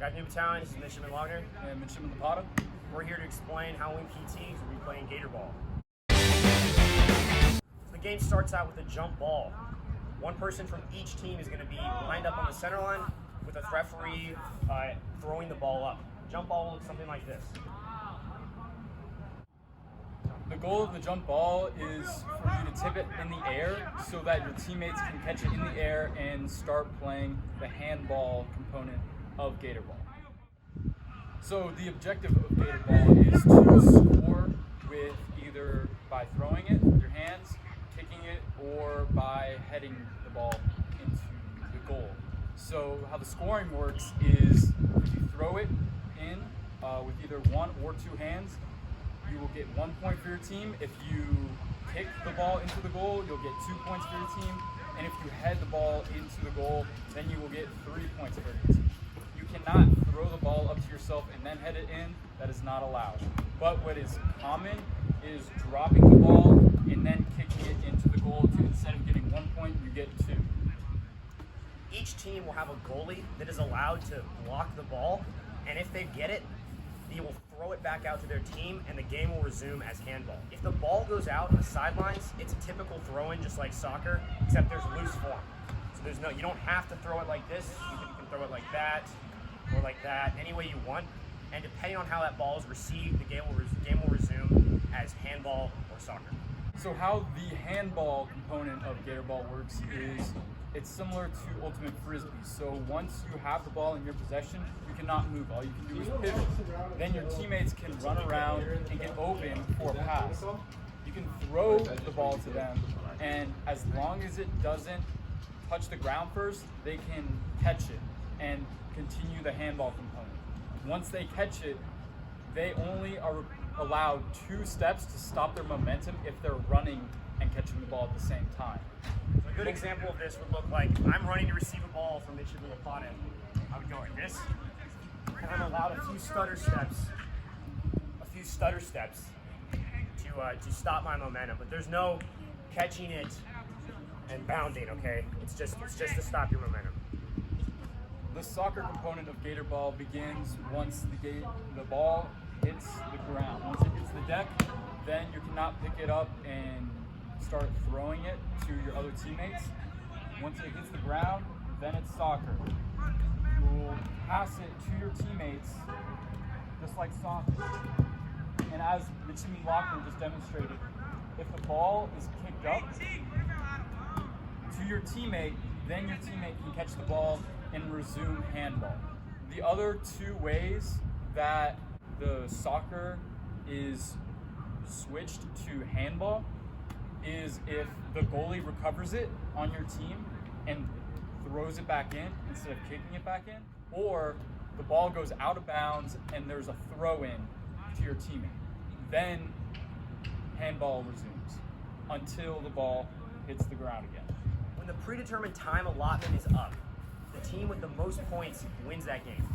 Got new battalion, this is Midshipman Wagner. And Midshipman Lapata. We're here to explain how in PTs we'll be playing Gatorball. So the game starts out with a jump ball. One person from each team is going to be lined up on the center line with a referee throwing the ball up. Jump ball will look something like this. The goal of the jump ball is for you to tip it in the air so that your teammates can catch it in the air and start playing the handball component of Gatorball. So the objective of Gatorball is to score with either by throwing it with your hands, kicking it, or by heading the ball into the goal. So how the scoring works is if you throw it in with either one or two hands, you will get 1 point for your team. If you kick the ball into the goal, you'll get 2 points for your team. And if you head the ball into the goal, then you will get 3 points for your team. You cannot throw the ball up to yourself and then head it in. That is not allowed. But what is common is dropping the ball and then kicking it into the goal. Instead of getting 1 point, you get 2. Each team will have a goalie that is allowed to block the ball, and if they get it, they will throw it back out to their team, and the game will resume as handball. If the ball goes out on the sidelines, it's a typical throw-in, just like soccer, except there's loose form. So you don't have to throw it like this. You can throw it like that, or like that, any way you want. And depending on how that ball is received, the game will resume as handball or soccer. So how the handball component of Gatorball works is it's similar to Ultimate Frisbee. So once you have the ball in your possession, you cannot move. All you can do is pivot. Then your teammates can run around and get open for a pass. You can throw the ball to them, and as long as it doesn't touch the ground first, they can catch it and continue the handball component. Once they catch it, they only are allowed 2 steps to stop their momentum if they're running and catching the ball at the same time. So a good example of this would look like I'm running to receive a ball from Midshipman Lapata. I would go like this, and I'm allowed a few stutter steps to stop my momentum. But there's no catching it and bounding. Okay, it's just to stop your momentum. The soccer component of Gatorball begins once the ball hits the ground. Once it hits the deck, then you cannot pick it up and start throwing it to your other teammates. Once it hits the ground, then it's soccer. You will pass it to your teammates just like soccer. And as Midshipman Wagner just demonstrated, if the ball is kicked up to your teammate, then your teammate can catch the ball and resume handball. The other 2 ways that the soccer is switched to handball is if the goalie recovers it on your team and throws it back in instead of kicking it back in, or the ball goes out of bounds and there's a throw-in to your teammate. Then handball resumes until the ball hits the ground again. When the predetermined time allotment is up, the team with the most points wins that game.